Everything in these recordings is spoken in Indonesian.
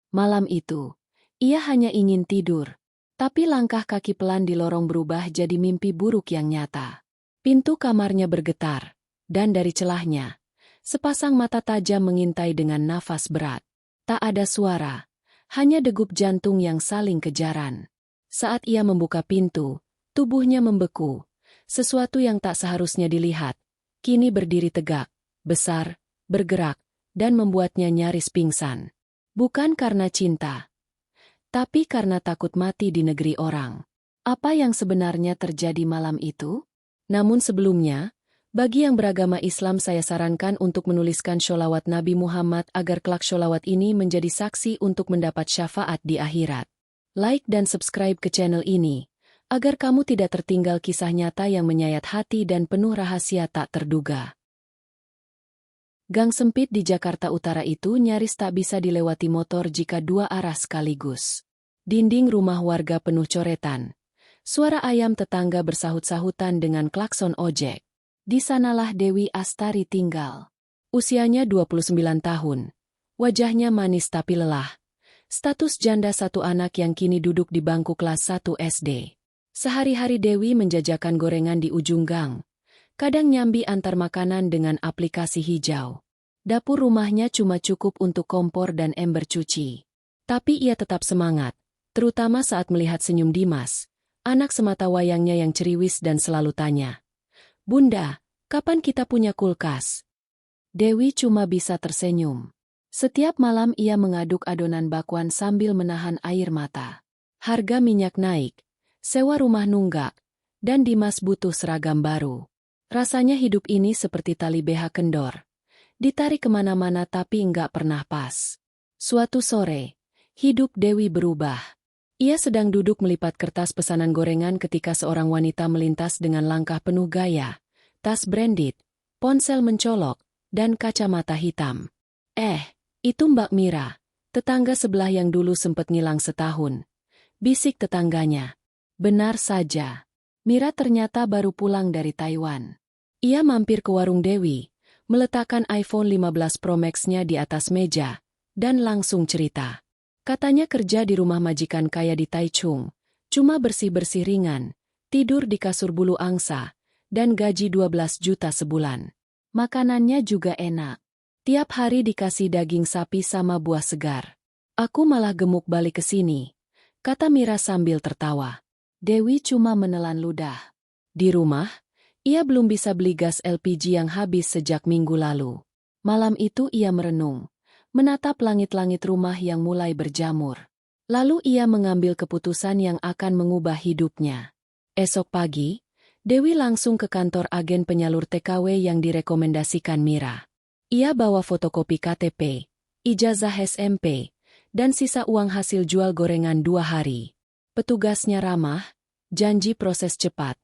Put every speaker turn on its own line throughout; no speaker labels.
Malam itu, ia hanya ingin tidur. Tapi langkah kaki pelan di lorong berubah jadi mimpi buruk yang nyata. Pintu kamarnya bergetar, dan dari celahnya, sepasang mata tajam mengintai dengan nafas berat. Tak ada suara, hanya degup jantung yang saling kejaran. Saat ia membuka pintu, tubuhnya membeku. Sesuatu yang tak seharusnya dilihat, kini berdiri tegak, besar, bergerak, dan membuatnya nyaris pingsan. Bukan karena cinta, tapi karena takut mati di negeri orang. Apa yang sebenarnya terjadi malam itu? Namun sebelumnya, bagi yang beragama Islam saya sarankan untuk menuliskan sholawat Nabi Muhammad agar kelak sholawat ini menjadi saksi untuk mendapat syafaat di akhirat. Like dan subscribe ke channel ini, agar kamu tidak tertinggal kisah nyata yang menyayat hati dan penuh rahasia tak terduga. Gang sempit di Jakarta Utara itu nyaris tak bisa dilewati motor jika dua arah sekaligus. Dinding rumah warga penuh coretan. Suara ayam tetangga bersahut-sahutan dengan klakson ojek. Di sanalah Dewi Astari tinggal. Usianya 29 tahun. Wajahnya manis tapi lelah. Status janda satu anak yang kini duduk di bangku kelas 1 SD. Sehari-hari Dewi menjajakan gorengan di ujung gang. Kadang nyambi antar makanan dengan aplikasi hijau. Dapur rumahnya cuma cukup untuk kompor dan ember cuci. Tapi ia tetap semangat, terutama saat melihat senyum Dimas, anak semata wayangnya yang ceriwis dan selalu tanya, "Bunda, kapan kita punya kulkas?" Dewi cuma bisa tersenyum. Setiap malam ia mengaduk adonan bakwan sambil menahan air mata. Harga minyak naik, sewa rumah nunggak, dan Dimas butuh seragam baru. Rasanya hidup ini seperti tali BH kendor. Ditarik kemana-mana tapi enggak pernah pas. Suatu sore, hidup Dewi berubah. Ia sedang duduk melipat kertas pesanan gorengan ketika seorang wanita melintas dengan langkah penuh gaya, tas branded, ponsel mencolok, dan kacamata hitam. Itu Mbak Mira, tetangga sebelah yang dulu sempat ngilang setahun. Bisik tetangganya. Benar saja. Mira ternyata baru pulang dari Taiwan. Ia mampir ke warung Dewi, meletakkan iPhone 15 Pro Max-nya di atas meja, dan langsung cerita. Katanya kerja di rumah majikan kaya di Taichung, cuma bersih-bersih ringan, tidur di kasur bulu angsa, dan gaji 12 juta sebulan. Makanannya juga enak. Tiap hari dikasih daging sapi sama buah segar. Aku malah gemuk balik ke sini, kata Mira sambil tertawa. Dewi cuma menelan ludah. Di rumah, ia belum bisa beli gas LPG yang habis sejak minggu lalu. Malam itu ia merenung, menatap langit-langit rumah yang mulai berjamur. Lalu ia mengambil keputusan yang akan mengubah hidupnya. Esok pagi, Dewi langsung ke kantor agen penyalur TKW yang direkomendasikan Mira. Ia bawa fotokopi KTP, ijazah SMP, dan sisa uang hasil jual gorengan 2 hari. Petugasnya ramah, janji proses cepat,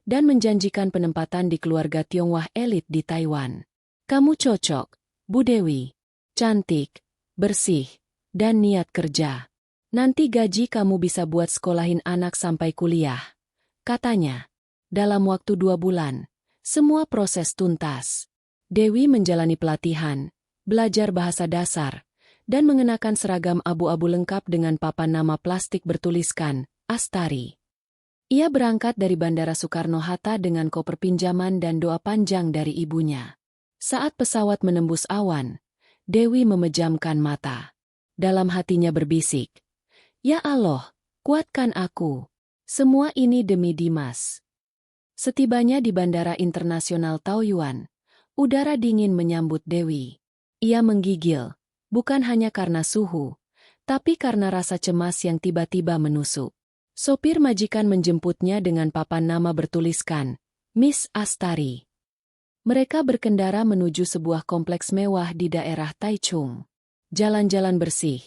dan menjanjikan penempatan di keluarga Tionghoa elit di Taiwan. Kamu cocok, Bu Dewi. Cantik, bersih, dan niat kerja. Nanti gaji kamu bisa buat sekolahin anak sampai kuliah, katanya. Dalam waktu 2 bulan, semua proses tuntas. Dewi menjalani pelatihan, belajar bahasa dasar, dan mengenakan seragam abu-abu lengkap dengan papan nama plastik bertuliskan, Astari. Ia berangkat dari Bandara Soekarno-Hatta dengan koper pinjaman dan doa panjang dari ibunya. Saat pesawat menembus awan, Dewi memejamkan mata. Dalam hatinya berbisik, "Ya Allah, kuatkan aku. Semua ini demi Dimas." Setibanya di Bandara Internasional Taoyuan, udara dingin menyambut Dewi. Ia menggigil, bukan hanya karena suhu, tapi karena rasa cemas yang tiba-tiba menusuk. Sopir majikan menjemputnya dengan papan nama bertuliskan, Miss Astari. Mereka berkendara menuju sebuah kompleks mewah di daerah Taichung. Jalan-jalan bersih,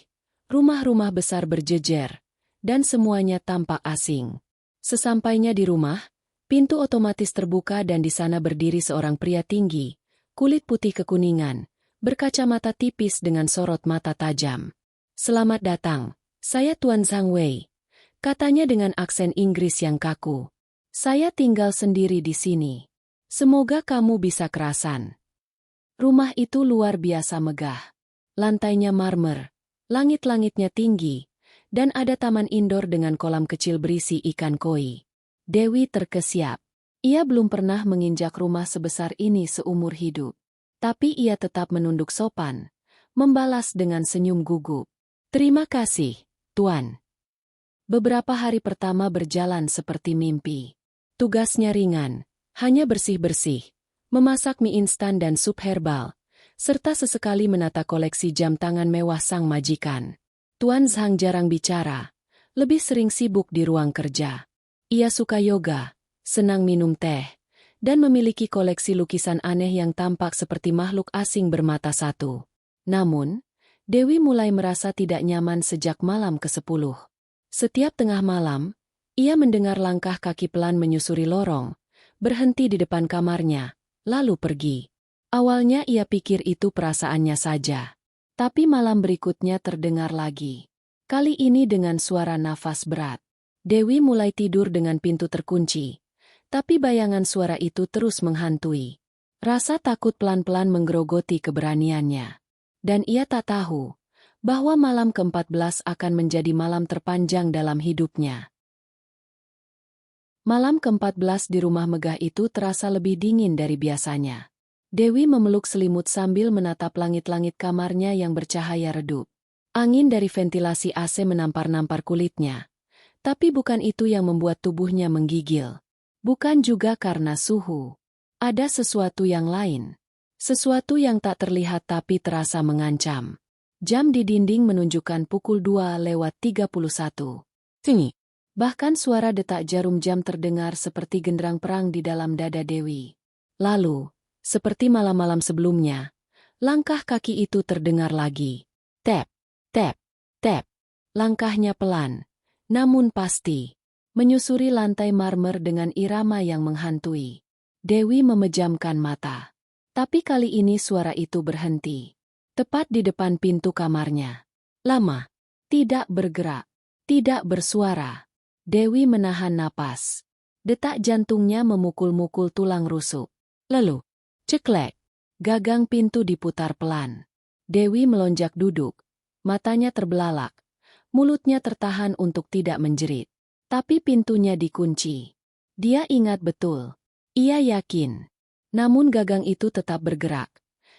rumah-rumah besar berjejer, dan semuanya tampak asing. Sesampainya di rumah, pintu otomatis terbuka dan di sana berdiri seorang pria tinggi, kulit putih kekuningan, berkacamata tipis dengan sorot mata tajam. "Selamat datang, saya Tuan Zhang Wei," katanya dengan aksen Inggris yang kaku. "Saya tinggal sendiri di sini. Semoga kamu bisa kerasan." Rumah itu luar biasa megah. Lantainya marmer, Langit-langitnya tinggi, dan ada taman indoor dengan kolam kecil berisi ikan koi. Dewi terkesiap. Ia belum pernah menginjak rumah sebesar ini seumur hidup. Tapi ia tetap menunduk sopan, membalas dengan senyum gugup. Terima kasih, Tuan. Beberapa hari pertama berjalan seperti mimpi. Tugasnya ringan, hanya bersih-bersih, memasak mie instan dan sup herbal, serta sesekali menata koleksi jam tangan mewah sang majikan. Tuan Zhang jarang bicara, lebih sering sibuk di ruang kerja. Ia suka yoga, senang minum teh, dan memiliki koleksi lukisan aneh yang tampak seperti makhluk asing bermata satu. Namun, Dewi mulai merasa tidak nyaman sejak malam ke-10. Setiap tengah malam, ia mendengar langkah kaki pelan menyusuri lorong, berhenti di depan kamarnya, lalu pergi. Awalnya ia pikir itu perasaannya saja. Tapi malam berikutnya terdengar lagi. Kali ini dengan suara nafas berat. Dewi mulai tidur dengan pintu terkunci. Tapi bayangan suara itu terus menghantui. Rasa takut pelan-pelan menggerogoti keberaniannya. Dan ia tak tahu bahwa malam ke-14 akan menjadi malam terpanjang dalam hidupnya. Malam ke-14 di rumah megah itu terasa lebih dingin dari biasanya. Dewi memeluk selimut sambil menatap langit-langit kamarnya yang bercahaya redup. Angin dari ventilasi AC menampar-nampar kulitnya. Tapi bukan itu yang membuat tubuhnya menggigil. Bukan juga karena suhu. Ada sesuatu yang lain. Sesuatu yang tak terlihat tapi terasa mengancam. Jam di dinding menunjukkan pukul 2:31. Tingi. Bahkan suara detak jarum jam terdengar seperti genderang perang di dalam dada Dewi. Lalu, seperti malam-malam sebelumnya, langkah kaki itu terdengar lagi. Tap, tap, tap. Langkahnya pelan, namun pasti, menyusuri lantai marmer dengan irama yang menghantui. Dewi memejamkan mata. Tapi kali ini suara itu berhenti. Tepat di depan pintu kamarnya. Lama. Tidak bergerak. Tidak bersuara. Dewi menahan napas. Detak jantungnya memukul-mukul tulang rusuk. Lalu, ceklek. Gagang pintu diputar pelan. Dewi melonjak duduk. Matanya terbelalak. Mulutnya tertahan untuk tidak menjerit. Tapi pintunya dikunci. Dia ingat betul. Ia yakin. Namun gagang itu tetap bergerak.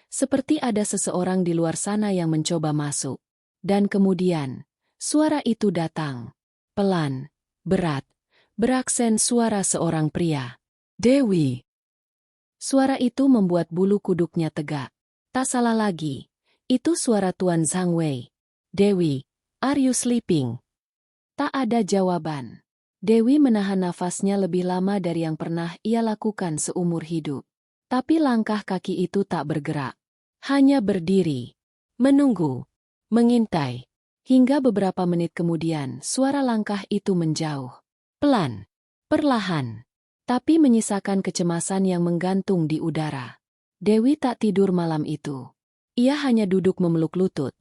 Seperti ada seseorang di luar sana yang mencoba masuk. Dan kemudian, suara itu datang. Pelan, berat, beraksen suara seorang pria. Dewi. Suara itu membuat bulu kuduknya tegak. Tak salah lagi. Itu suara Tuan Zhang Wei. Dewi, are you sleeping? Tak ada jawaban. Dewi menahan nafasnya lebih lama dari yang pernah ia lakukan seumur hidup. Tapi langkah kaki itu tak bergerak. Hanya berdiri. Menunggu. Mengintai. Hingga beberapa menit kemudian suara langkah itu menjauh. Pelan. Perlahan. Tapi menyisakan kecemasan yang menggantung di udara. Dewi tak tidur malam itu. Ia hanya duduk memeluk lutut.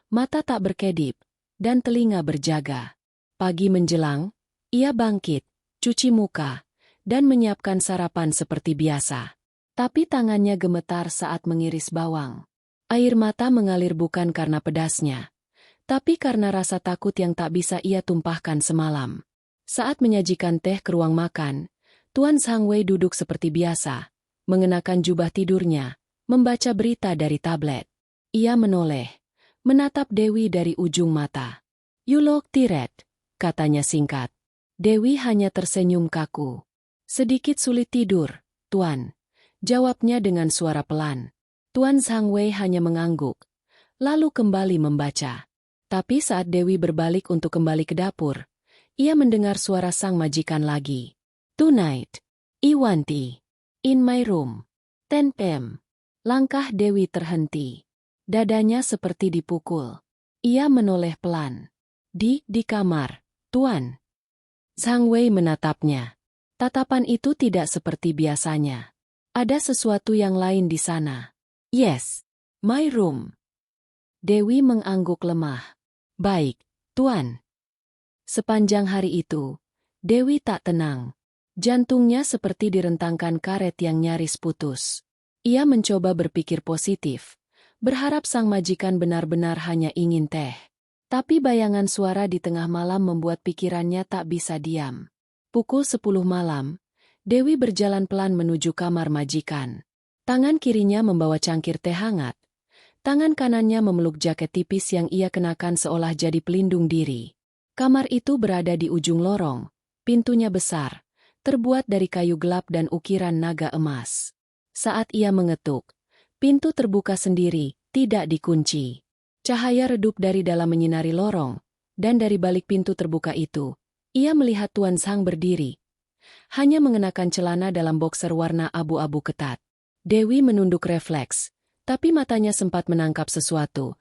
Mata tak berkedip. Dan telinga berjaga. Pagi menjelang, ia bangkit, cuci muka, dan menyiapkan sarapan seperti biasa. Tapi tangannya gemetar saat mengiris bawang. Air mata mengalir bukan karena pedasnya, tapi karena rasa takut yang tak bisa ia tumpahkan semalam. Saat menyajikan teh ke ruang makan, Tuan Zhang Wei duduk seperti biasa, mengenakan jubah tidurnya, membaca berita dari tablet. Ia menoleh, menatap Dewi dari ujung mata. "You look tired," katanya singkat. Dewi hanya tersenyum kaku. "Sedikit sulit tidur, Tuan," jawabnya dengan suara pelan. Tuan Zhang Wei hanya mengangguk, lalu kembali membaca. Tapi saat Dewi berbalik untuk kembali ke dapur, ia mendengar suara sang majikan lagi. "Tonight, Iwanti, in my room, 10 p.m. Langkah Dewi terhenti. Dadanya seperti dipukul. Ia menoleh pelan. Di kamar, Tuan." Zhang Wei menatapnya. Tatapan itu tidak seperti biasanya. Ada sesuatu yang lain di sana. "Yes, my room." Dewi mengangguk lemah. "Baik, Tuan." Sepanjang hari itu, Dewi tak tenang. Jantungnya seperti direntangkan karet yang nyaris putus. Ia mencoba berpikir positif, berharap sang majikan benar-benar hanya ingin teh. Tapi bayangan suara di tengah malam membuat pikirannya tak bisa diam. Pukul 10 malam, Dewi berjalan pelan menuju kamar majikan. Tangan kirinya membawa cangkir teh hangat. Tangan kanannya memeluk jaket tipis yang ia kenakan seolah jadi pelindung diri. Kamar itu berada di ujung lorong. Pintunya besar, terbuat dari kayu gelap dan ukiran naga emas. Saat ia mengetuk, pintu terbuka sendiri, tidak dikunci. Cahaya redup dari dalam menyinari lorong, dan dari balik pintu terbuka itu, ia melihat Tuan Zhang berdiri. Hanya mengenakan celana dalam boxer warna abu-abu ketat. Dewi menunduk refleks, tapi matanya sempat menangkap sesuatu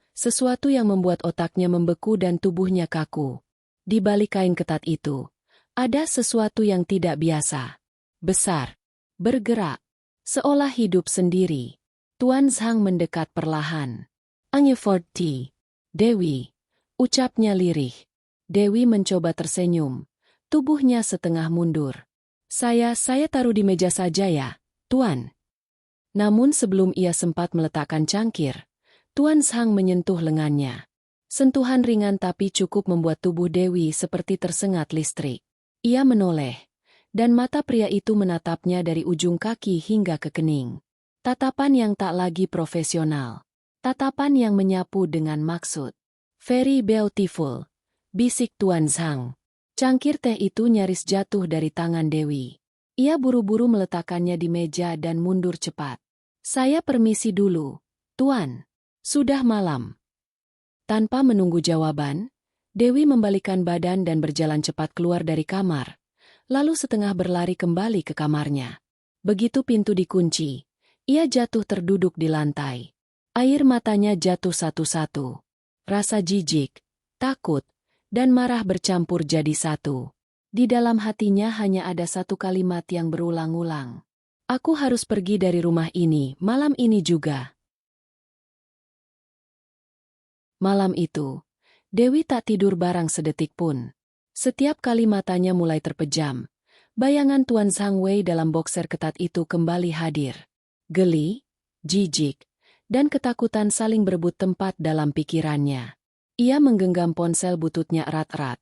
yang membuat otaknya membeku dan tubuhnya kaku. Di balik kain ketat itu, ada sesuatu yang tidak biasa. Besar, bergerak, seolah hidup sendiri. Tuan Zhang mendekat perlahan. "Angeforti, Dewi," ucapnya lirih. Dewi mencoba tersenyum. Tubuhnya setengah mundur. Saya taruh di meja saja ya, Tuan." Namun sebelum ia sempat meletakkan cangkir, Tuan Zhang menyentuh lengannya. Sentuhan ringan tapi cukup membuat tubuh Dewi seperti tersengat listrik. Ia menoleh, dan mata pria itu menatapnya dari ujung kaki hingga ke kening. Tatapan yang tak lagi profesional. Tatapan yang menyapu dengan maksud. "Very beautiful," bisik Tuan Zhang. Cangkir teh itu nyaris jatuh dari tangan Dewi. Ia buru-buru meletakkannya di meja dan mundur cepat. "Saya permisi dulu, Tuan. Sudah malam." Tanpa menunggu jawaban, Dewi membalikkan badan dan berjalan cepat keluar dari kamar, lalu setengah berlari kembali ke kamarnya. Begitu pintu dikunci, ia jatuh terduduk di lantai. Air matanya jatuh satu-satu. Rasa jijik, takut, dan marah bercampur jadi satu. Di dalam hatinya hanya ada satu kalimat yang berulang-ulang. "Aku harus pergi dari rumah ini, malam ini juga." Malam itu, Dewi tak tidur barang sedetik pun. Setiap kali matanya mulai terpejam, bayangan Tuan Zhang Wei dalam boxer ketat itu kembali hadir. Geli, jijik, dan ketakutan saling berebut tempat dalam pikirannya. Ia menggenggam ponsel bututnya erat-erat,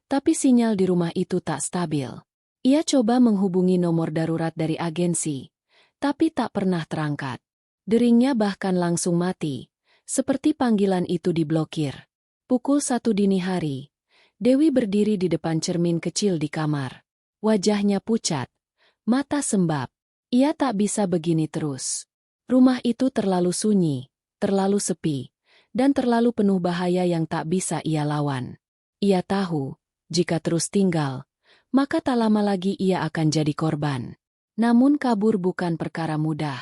tapi sinyal di rumah itu tak stabil. Ia coba menghubungi nomor darurat dari agensi, tapi tak pernah terangkat. Deringnya bahkan langsung mati, seperti panggilan itu diblokir. Pukul 1 dini hari, Dewi berdiri di depan cermin kecil di kamar. Wajahnya pucat, mata sembab. Ia tak bisa begini terus. Rumah itu terlalu sunyi, terlalu sepi, dan terlalu penuh bahaya yang tak bisa ia lawan. Ia tahu, jika terus tinggal, maka tak lama lagi ia akan jadi korban. Namun kabur bukan perkara mudah.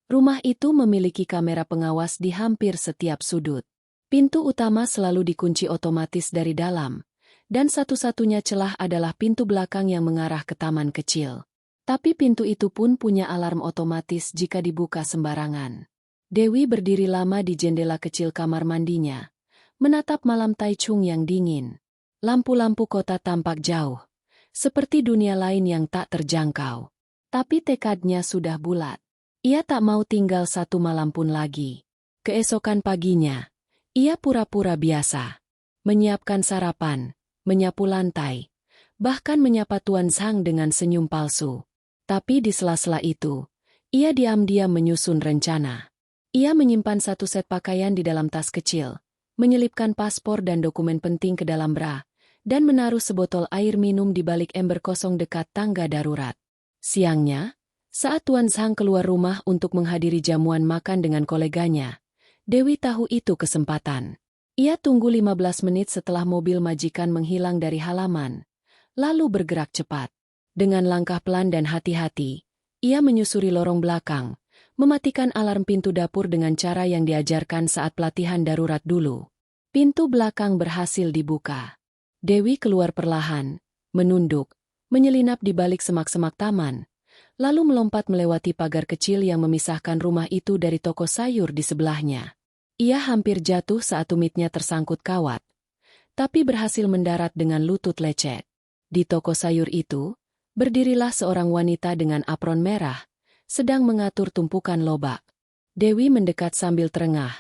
Rumah itu memiliki kamera pengawas di hampir setiap sudut. Pintu utama selalu dikunci otomatis dari dalam, dan satu-satunya celah adalah pintu belakang yang mengarah ke taman kecil. Tapi pintu itu pun punya alarm otomatis jika dibuka sembarangan. Dewi berdiri lama di jendela kecil kamar mandinya, menatap malam Taichung yang dingin. Lampu-lampu kota tampak jauh, seperti dunia lain yang tak terjangkau. Tapi tekadnya sudah bulat. Ia tak mau tinggal satu malam pun lagi. Keesokan paginya, ia pura-pura biasa. Menyiapkan sarapan, menyapu lantai, bahkan menyapa Tuan Zhang dengan senyum palsu. Tapi di sela-sela itu, ia diam-diam menyusun rencana. Ia menyimpan satu set pakaian di dalam tas kecil, menyelipkan paspor dan dokumen penting ke dalam bra, dan menaruh sebotol air minum di balik ember kosong dekat tangga darurat. Siangnya, saat Tuan Zhang keluar rumah untuk menghadiri jamuan makan dengan koleganya, Dewi tahu itu kesempatan. Ia tunggu 15 menit setelah mobil majikan menghilang dari halaman, lalu bergerak cepat. Dengan langkah pelan dan hati-hati, ia menyusuri lorong belakang, mematikan alarm pintu dapur dengan cara yang diajarkan saat pelatihan darurat dulu. Pintu belakang berhasil dibuka. Dewi keluar perlahan, menunduk, menyelinap di balik semak-semak taman, lalu melompat melewati pagar kecil yang memisahkan rumah itu dari toko sayur di sebelahnya. Ia hampir jatuh saat tumitnya tersangkut kawat, tapi berhasil mendarat dengan lutut lecet. Di toko sayur itu, berdirilah seorang wanita dengan apron merah, sedang mengatur tumpukan lobak. Dewi mendekat sambil terengah,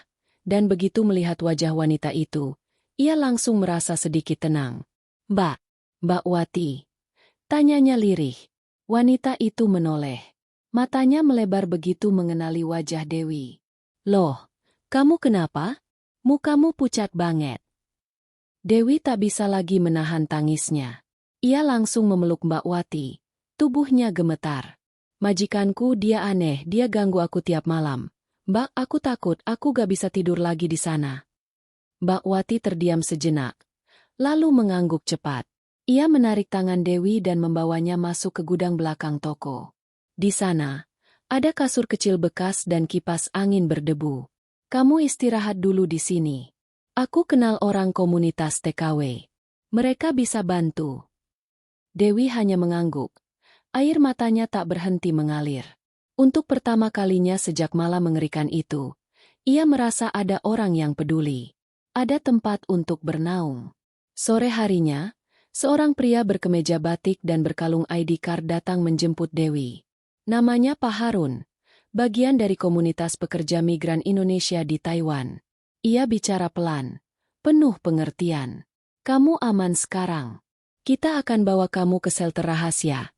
dan begitu melihat wajah wanita itu, Ia langsung merasa sedikit tenang. Mbak Wati. Tanyanya lirih. Wanita itu menoleh. Matanya melebar begitu mengenali wajah Dewi. Loh, kamu kenapa? Mukamu pucat banget. Dewi tak bisa lagi menahan tangisnya. Ia langsung memeluk Mbak Wati. Tubuhnya gemetar. Majikanku dia aneh, dia ganggu aku tiap malam. Mbak, aku takut, aku gak bisa tidur lagi di sana. Mbak Wati terdiam sejenak. Lalu mengangguk cepat. Ia menarik tangan Dewi dan membawanya masuk ke gudang belakang toko. Di sana, ada kasur kecil bekas dan kipas angin berdebu. Kamu istirahat dulu di sini. Aku kenal orang komunitas TKW. Mereka bisa bantu. Dewi hanya mengangguk. Air matanya tak berhenti mengalir. Untuk pertama kalinya sejak malam mengerikan itu, ia merasa ada orang yang peduli. Ada tempat untuk bernaung. Sore harinya, seorang pria berkemeja batik dan berkalung ID card datang menjemput Dewi. Namanya Pak Harun, bagian dari komunitas pekerja migran Indonesia di Taiwan. Ia bicara pelan, penuh pengertian. Kamu aman sekarang. Kita akan bawa kamu ke shelter rahasia.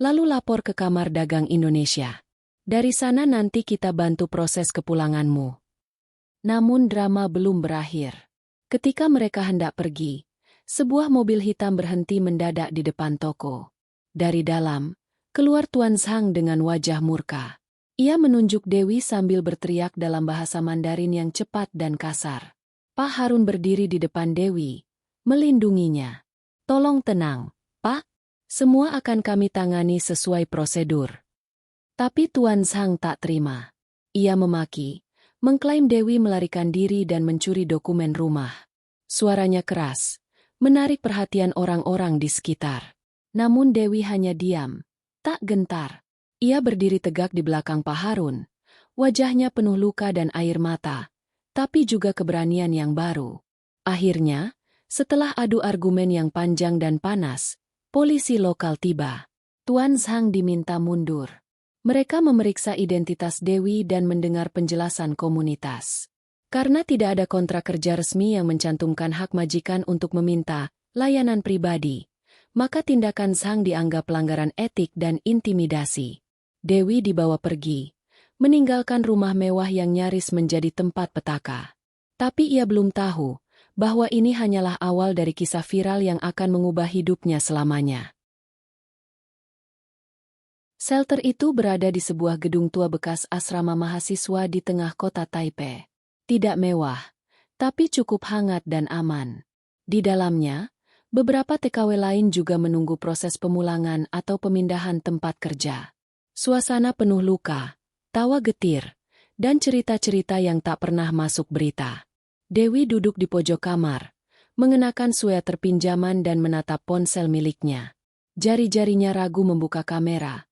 Lalu lapor ke Kamar Dagang Indonesia. Dari sana nanti kita bantu proses kepulanganmu. Namun drama belum berakhir. Ketika mereka hendak pergi, sebuah mobil hitam berhenti mendadak di depan toko. Dari dalam, keluar Tuan Zhang dengan wajah murka. Ia menunjuk Dewi sambil berteriak dalam bahasa Mandarin yang cepat dan kasar. Pak Harun berdiri di depan Dewi, melindunginya. Tolong tenang, Pak. Semua akan kami tangani sesuai prosedur. Tapi Tuan Zhang tak terima. Ia memaki, mengklaim Dewi melarikan diri dan mencuri dokumen rumah. Suaranya keras, menarik perhatian orang-orang di sekitar. Namun Dewi hanya diam, tak gentar. Ia berdiri tegak di belakang Pak Harun. Wajahnya penuh luka dan air mata, tapi juga keberanian yang baru. Akhirnya, setelah adu argumen yang panjang dan panas, polisi lokal tiba. Tuan Zhang diminta mundur. Mereka memeriksa identitas Dewi dan mendengar penjelasan komunitas. Karena tidak ada kontrak kerja resmi yang mencantumkan hak majikan untuk meminta layanan pribadi, maka tindakan Zhang dianggap pelanggaran etik dan intimidasi. Dewi dibawa pergi, meninggalkan rumah mewah yang nyaris menjadi tempat petaka. Tapi ia belum tahu bahwa ini hanyalah awal dari kisah viral yang akan mengubah hidupnya selamanya. Shelter itu berada di sebuah gedung tua bekas asrama mahasiswa di tengah kota Taipei. Tidak mewah, tapi cukup hangat dan aman. Di dalamnya, beberapa TKW lain juga menunggu proses pemulangan atau pemindahan tempat kerja. Suasana penuh luka, tawa getir, dan cerita-cerita yang tak pernah masuk berita. Dewi duduk di pojok kamar, mengenakan sweater pinjaman dan menatap ponsel miliknya. Jari-jarinya ragu membuka kamera,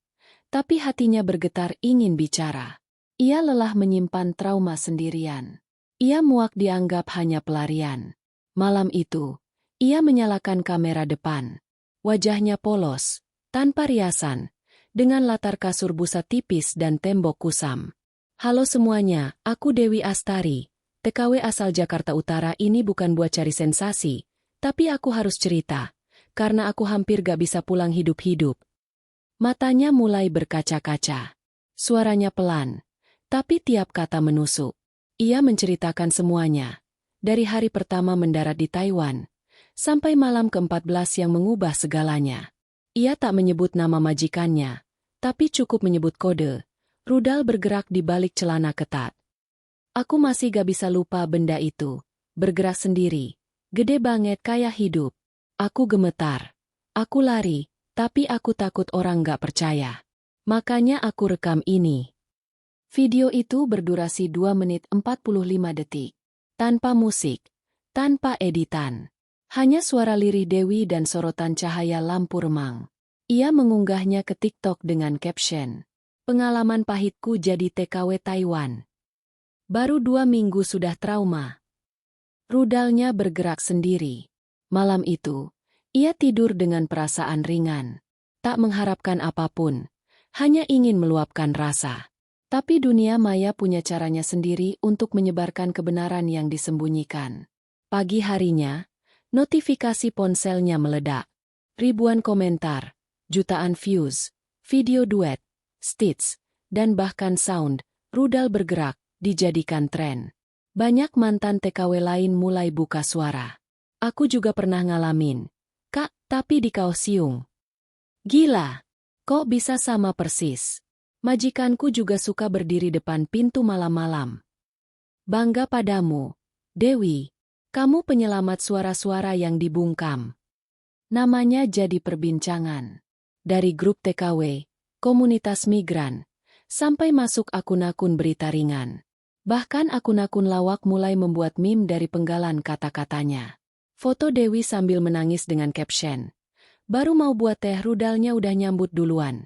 tapi hatinya bergetar ingin bicara. Ia lelah menyimpan trauma sendirian. Ia muak dianggap hanya pelarian. Malam itu, ia menyalakan kamera depan. Wajahnya polos, tanpa riasan, dengan latar kasur busa tipis dan tembok kusam. Halo semuanya, aku Dewi Astari, TKW asal Jakarta Utara. Ini bukan buat cari sensasi, tapi aku harus cerita, karena aku hampir gak bisa pulang hidup-hidup. Matanya mulai berkaca-kaca. Suaranya pelan, tapi tiap kata menusuk. Ia menceritakan semuanya, dari hari pertama mendarat di Taiwan, sampai malam ke-14 yang mengubah segalanya. Ia tak menyebut nama majikannya, tapi cukup menyebut kode. Rudal bergerak di balik celana ketat. Aku masih gak bisa lupa benda itu. Bergerak sendiri. Gede banget kayak hidup. Aku gemetar. Aku lari, tapi aku takut orang gak percaya. Makanya aku rekam ini. Video itu berdurasi 2 menit 45 detik. Tanpa musik, tanpa editan. Hanya suara lirih Dewi dan sorotan cahaya lampu remang. Ia mengunggahnya ke TikTok dengan caption, "Pengalaman pahitku jadi TKW Taiwan. Baru 2 minggu sudah trauma." Rudalnya bergerak sendiri. Malam itu, ia tidur dengan perasaan ringan. Tak mengharapkan apapun, hanya ingin meluapkan rasa. Tapi dunia maya punya caranya sendiri untuk menyebarkan kebenaran yang disembunyikan. Pagi harinya, notifikasi ponselnya meledak. Ribuan komentar, jutaan views, video duet, stitch, dan bahkan sound, rudal bergerak, dijadikan tren. Banyak mantan TKW lain mulai buka suara. Aku juga pernah ngalamin. Kak, tapi di kaos siung. Gila! Kok bisa sama persis? Majikanku juga suka berdiri depan pintu malam-malam. Bangga padamu, Dewi. Kamu penyelamat suara-suara yang dibungkam. Namanya jadi perbincangan. Dari grup TKW, komunitas migran, sampai masuk akun-akun berita ringan. Bahkan akun-akun lawak mulai membuat meme dari penggalan kata-katanya. Foto Dewi sambil menangis dengan caption, "Baru mau buat teh rudalnya udah nyambut duluan."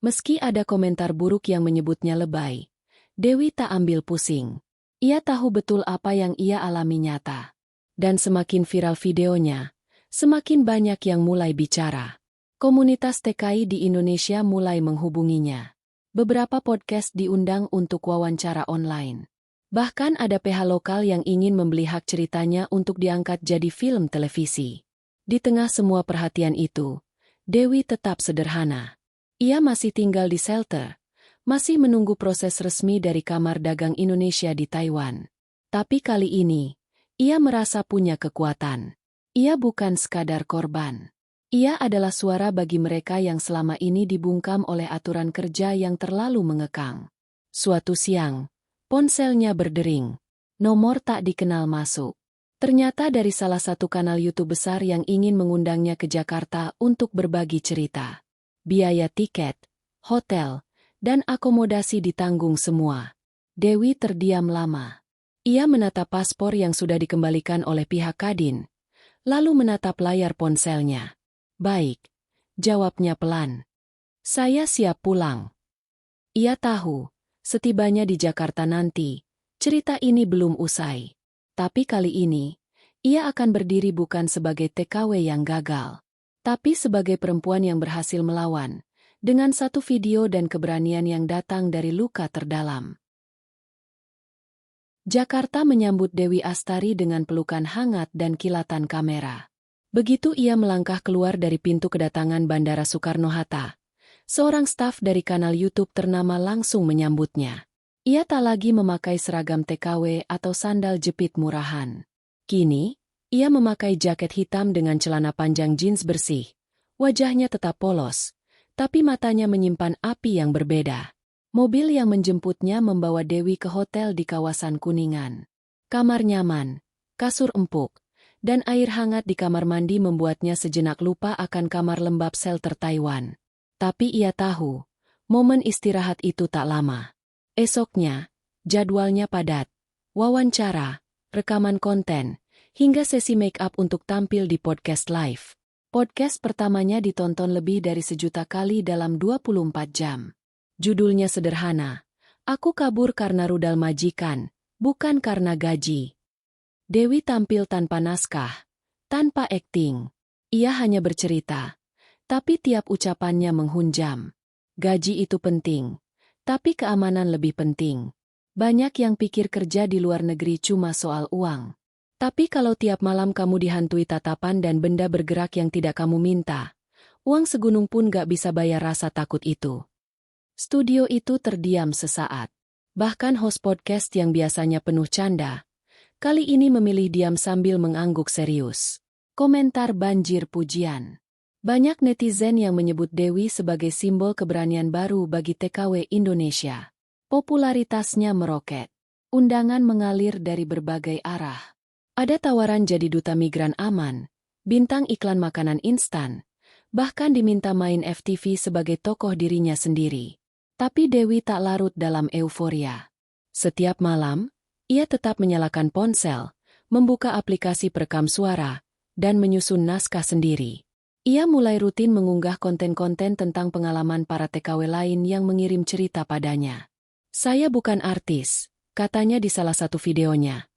Meski ada komentar buruk yang menyebutnya lebay, Dewi tak ambil pusing. Ia tahu betul apa yang ia alami nyata. Dan semakin viral videonya, semakin banyak yang mulai bicara. Komunitas TKI di Indonesia mulai menghubunginya. Beberapa podcast diundang untuk wawancara online. Bahkan ada PH lokal yang ingin membeli hak ceritanya untuk diangkat jadi film televisi. Di tengah semua perhatian itu, Dewi tetap sederhana. Ia masih tinggal di shelter, masih menunggu proses resmi dari Kamar Dagang Indonesia di Taiwan. Tapi kali ini, ia merasa punya kekuatan. Ia bukan sekadar korban. Ia adalah suara bagi mereka yang selama ini dibungkam oleh aturan kerja yang terlalu mengekang. Suatu siang, ponselnya berdering. Nomor tak dikenal masuk. Ternyata dari salah satu kanal YouTube besar yang ingin mengundangnya ke Jakarta untuk berbagi cerita. Biaya tiket, hotel, dan akomodasi ditanggung semua. Dewi terdiam lama. Ia menatap paspor yang sudah dikembalikan oleh pihak Kadin, lalu menatap layar ponselnya. "Baik," jawabnya pelan. "Saya siap pulang." Ia tahu, setibanya di Jakarta nanti, cerita ini belum usai. Tapi kali ini, ia akan berdiri bukan sebagai TKW yang gagal, tapi sebagai perempuan yang berhasil melawan, dengan satu video dan keberanian yang datang dari luka terdalam. Jakarta menyambut Dewi Astari dengan pelukan hangat dan kilatan kamera. Begitu ia melangkah keluar dari pintu kedatangan Bandara Soekarno-Hatta, seorang staf dari kanal YouTube ternama langsung menyambutnya. Ia tak lagi memakai seragam TKW atau sandal jepit murahan. Kini, ia memakai jaket hitam dengan celana panjang jeans bersih. Wajahnya tetap polos, tapi matanya menyimpan api yang berbeda. Mobil yang menjemputnya membawa Dewi ke hotel di kawasan Kuningan. Kamar nyaman, kasur empuk, dan air hangat di kamar mandi membuatnya sejenak lupa akan kamar lembab shelter Taiwan. Tapi ia tahu, momen istirahat itu tak lama. Esoknya, jadwalnya padat. Wawancara, rekaman konten, hingga sesi make up untuk tampil di podcast live. Podcast pertamanya ditonton lebih dari 1 juta kali dalam 24 jam. Judulnya sederhana, "Aku kabur karena rudal majikan, bukan karena gaji." Dewi tampil tanpa naskah, tanpa akting. Ia hanya bercerita, tapi tiap ucapannya menghunjam. Gaji itu penting, tapi keamanan lebih penting. Banyak yang pikir kerja di luar negeri cuma soal uang. Tapi kalau tiap malam kamu dihantui tatapan dan benda bergerak yang tidak kamu minta, uang segunung pun gak bisa bayar rasa takut itu. Studio itu terdiam sesaat. Bahkan host podcast yang biasanya penuh canda, kali ini memilih diam sambil mengangguk serius. Komentar banjir pujian. Banyak netizen yang menyebut Dewi sebagai simbol keberanian baru bagi TKW Indonesia. Popularitasnya meroket. Undangan mengalir dari berbagai arah. Ada tawaran jadi duta migran aman, bintang iklan makanan instan, bahkan diminta main FTV sebagai tokoh dirinya sendiri. Tapi Dewi tak larut dalam euforia. Setiap malam, ia tetap menyalakan ponsel, membuka aplikasi perekam suara, dan menyusun naskah sendiri. Ia mulai rutin mengunggah konten-konten tentang pengalaman para TKW lain yang mengirim cerita padanya. "Saya bukan artis," katanya di salah satu videonya.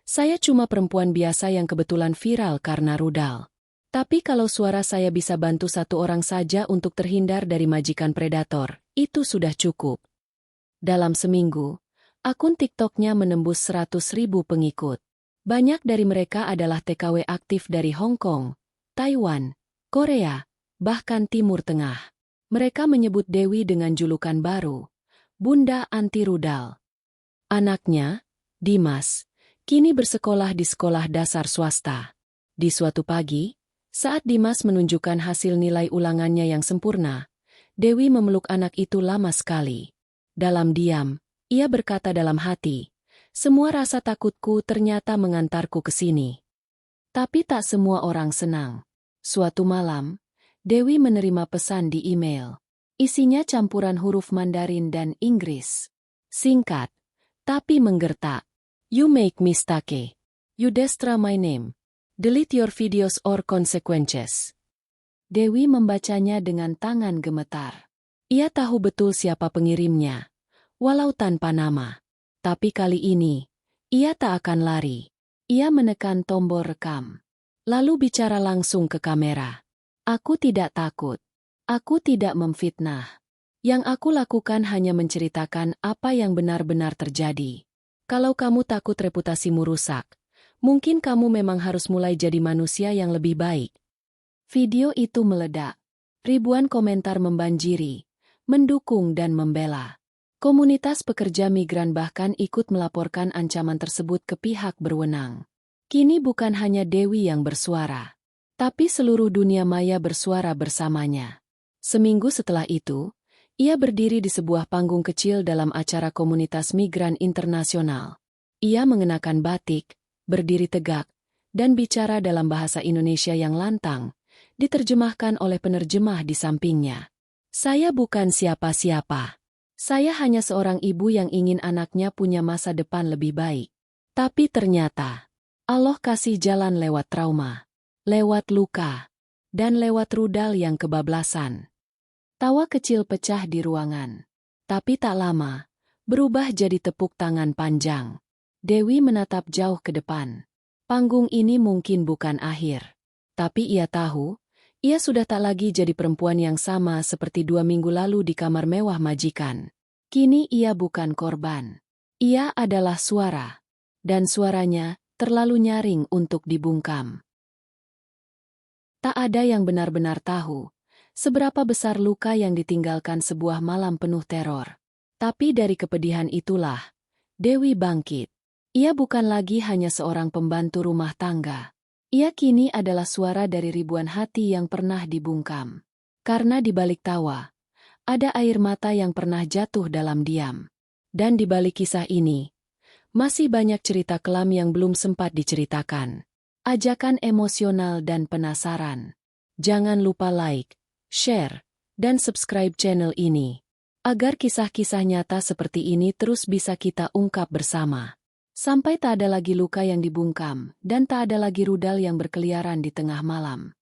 "Saya cuma perempuan biasa yang kebetulan viral karena rudal. Tapi kalau suara saya bisa bantu satu orang saja untuk terhindar dari majikan predator, itu sudah cukup." Dalam seminggu, akun TikToknya menembus 100.000 pengikut. Banyak dari mereka adalah TKW aktif dari Hong Kong, Taiwan, Korea, bahkan Timur Tengah. Mereka menyebut Dewi dengan julukan baru, Bunda Anti Rudal. Anaknya, Dimas, kini bersekolah di sekolah dasar swasta. Di suatu pagi, saat Dimas menunjukkan hasil nilai ulangannya yang sempurna, Dewi memeluk anak itu lama sekali. Dalam diam, ia berkata dalam hati, "Semua rasa takutku ternyata mengantarku ke sini." Tapi tak semua orang senang. Suatu malam, Dewi menerima pesan di email. Isinya campuran huruf Mandarin dan Inggris. Singkat, tapi menggertak. "You make mistake. You destroy my name. Delete your videos or consequences." Dewi membacanya dengan tangan gemetar. Ia tahu betul siapa pengirimnya, walau tanpa nama. Tapi kali ini, ia tak akan lari. Ia menekan tombol rekam. Lalu bicara langsung ke kamera. "Aku tidak takut. Aku tidak memfitnah. Yang aku lakukan hanya menceritakan apa yang benar-benar terjadi. Kalau kamu takut reputasimu rusak, mungkin kamu memang harus mulai jadi manusia yang lebih baik." Video itu meledak. Ribuan komentar membanjiri, mendukung dan membela. Komunitas pekerja migran bahkan ikut melaporkan ancaman tersebut ke pihak berwenang. Kini bukan hanya Dewi yang bersuara, tapi seluruh dunia maya bersuara bersamanya. Seminggu setelah itu, ia berdiri di sebuah panggung kecil dalam acara komunitas migran internasional. Ia mengenakan batik, berdiri tegak, dan bicara dalam bahasa Indonesia yang lantang, diterjemahkan oleh penerjemah di sampingnya. "Saya bukan siapa-siapa. Saya hanya seorang ibu yang ingin anaknya punya masa depan lebih baik. Tapi ternyata, Allah kasih jalan lewat trauma, lewat luka, dan lewat rudal yang kebablasan." Tawa kecil pecah di ruangan. Tapi tak lama, berubah jadi tepuk tangan panjang. Dewi menatap jauh ke depan. Panggung ini mungkin bukan akhir. Tapi ia tahu, ia sudah tak lagi jadi perempuan yang sama seperti 2 minggu lalu di kamar mewah majikan. Kini ia bukan korban. Ia adalah suara. Dan suaranya terlalu nyaring untuk dibungkam. Tak ada yang benar-benar tahu seberapa besar luka yang ditinggalkan sebuah malam penuh teror. Tapi dari kepedihan itulah, Dewi bangkit. Ia bukan lagi hanya seorang pembantu rumah tangga. Ia kini adalah suara dari ribuan hati yang pernah dibungkam. Karena di balik tawa, ada air mata yang pernah jatuh dalam diam. Dan di balik kisah ini, masih banyak cerita kelam yang belum sempat diceritakan. Ajakan emosional dan penasaran. Jangan lupa like, share, dan subscribe channel ini, agar kisah-kisah nyata seperti ini terus bisa kita ungkap bersama. Sampai tak ada lagi luka yang dibungkam, dan tak ada lagi rudal yang berkeliaran di tengah malam.